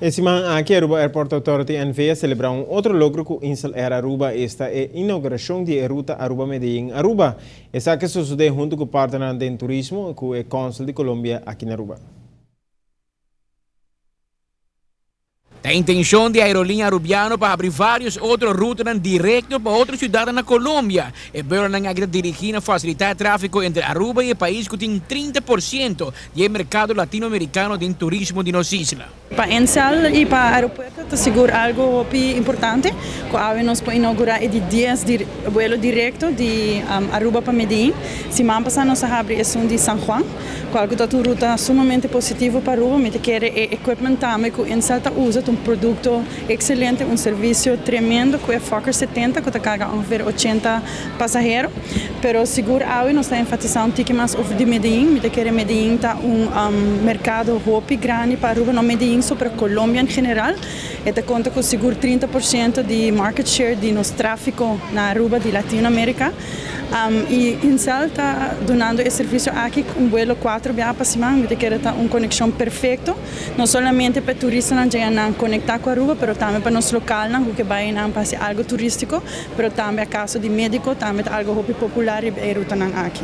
Esse semana aqui, Aruba Airport Authority NVA celebra outro logro com Insel Air Aruba, esta é a inauguração de ruta Aruba-Medellín Aruba. Essa que sucede junto com o partner de turismo, com o Consul de Colômbia aqui na Aruba. A intenção da aerolínea Arubiano para abrir vários outros rutas direto para outras cidades na Colômbia. E para dirigir e facilitar o tráfego entre Aruba e o país que tem 30% do mercado latino-americano de turismo de nossas islas. Para Ensal e para o aeroporto, te seguro algo importante, que nós podemos inaugurar de dias de vuelo direto de Aruba para Medellín. Semana passada nós abrimos de San Juan, que é uma ruta sumamente positiva para Aruba, mas quer equipment também que Ensal usa um produto excelente, um serviço tremendo, que é Fokker 70, que carga ungefähr 80 passageiros. Pero seguro hoje nós estamos enfatizando um pouco mais de Medellín, mas quer Medellín está mercado muito grande para Aruba, não Medellín, só para Colômbia em geral. E te conta com seguro 30% de market share de nosso tráfego na Aruba de Latinoamérica. E Insal está dando esse serviço aqui com vuelo 4 via para semana, que quer uma conexão perfeita, não somente para turistas não conectar com a Aruba, mas também para nós local, que vai para algo turístico, mas também a caso de médico, também algo muito popular e ruta aqui.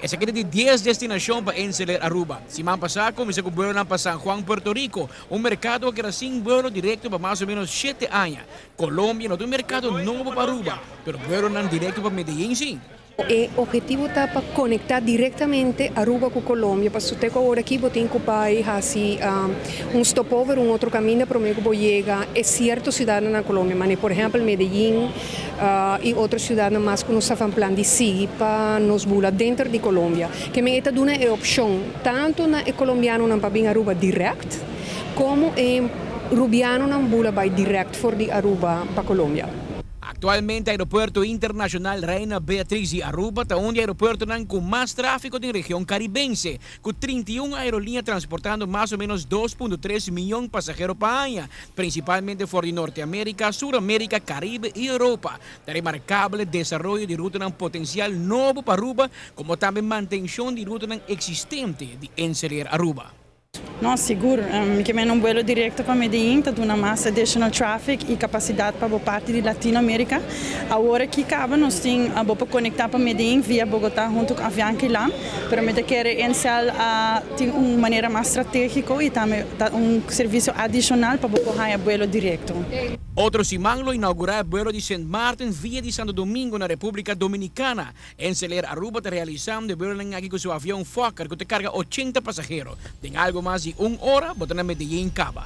Essa aqui é de 10 destinações para Enceler Aruba. Semana passada, começou com o vuelo para San Juan, Puerto Rico, um mercado que era sem vuelo direto para mais ou menos 7 anos. Colômbia não tem um mercado novo para Aruba, mas vuelo não direto para Medellín, sim. O objetivo está para conectar diretamente Aruba com Colômbia, para você agora aqui tem que fazer um stopover, um outro caminho para que chegar a certas cidades na Colômbia, mas por exemplo Medellín e outras cidades mais que nós estamos plano de seguir para nos voar dentro de Colômbia, que me está dando a opção tanto na colombiano não para vir Aruba direct, como em rubiano não voar vai direct for de Aruba para Colômbia. Actualmente, o aeropuerto internacional Reina Beatriz de Aruba está onde o aeropuerto com mais tráfego da região caribense, com 31 aerolíneas transportando mais ou menos 2,3 milhões de passageiros por ano, principalmente fora de Norteamérica, Suramérica, Caribe e Europa. Está remarcável desenvolvimento de rutas potencial novo para Aruba, como também manutenção de rutas existente de Enceler Aruba. Não, seguro. Que um vuelo direto para Medellín, está dando mais additional traffic e capacidade para boa parte de Latinoamérica. Agora que acaba, nós temos para conectar para Medellín via Bogotá junto com Avianca e LAM, mas quer Ensal tem uma maneira mais estratégica e também serviço adicional para boa vuelo direto. Outro semana inaugurar o vuelo de St. Martin via de Santo Domingo na República Dominicana. Enceler Aruba está realizando o vuelo aqui com seu avião Fokker que te carga 80 passageiros. Tem algo mais de 1 hora, botando na Medellín Caba.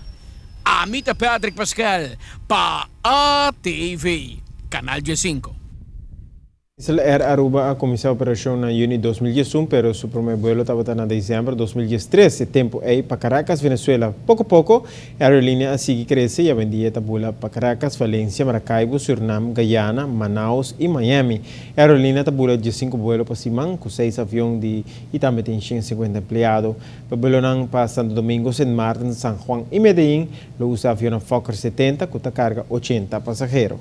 Amita Patrick Pascal, para ATV, Canal G5. Insel Air Aruba começou a operação na junho de 2021, mas seu primeiro vuelo estava em dezembro de 2013. Tempo aí para Caracas, Venezuela. Pouco a pouco, a aerolínea sigue crescendo e a vendia está para Caracas, Valência, Maracaibo, Suriname, Guyana, Manaus e Miami. A aerolínea está de 5 vuelos para semana, com 6 aviões e também tem 150 empregados. Para vuelo para Santo Domingo, St. Martin, San Juan e Medellín, usa avião Fokker 70, que carga 80 passageiros.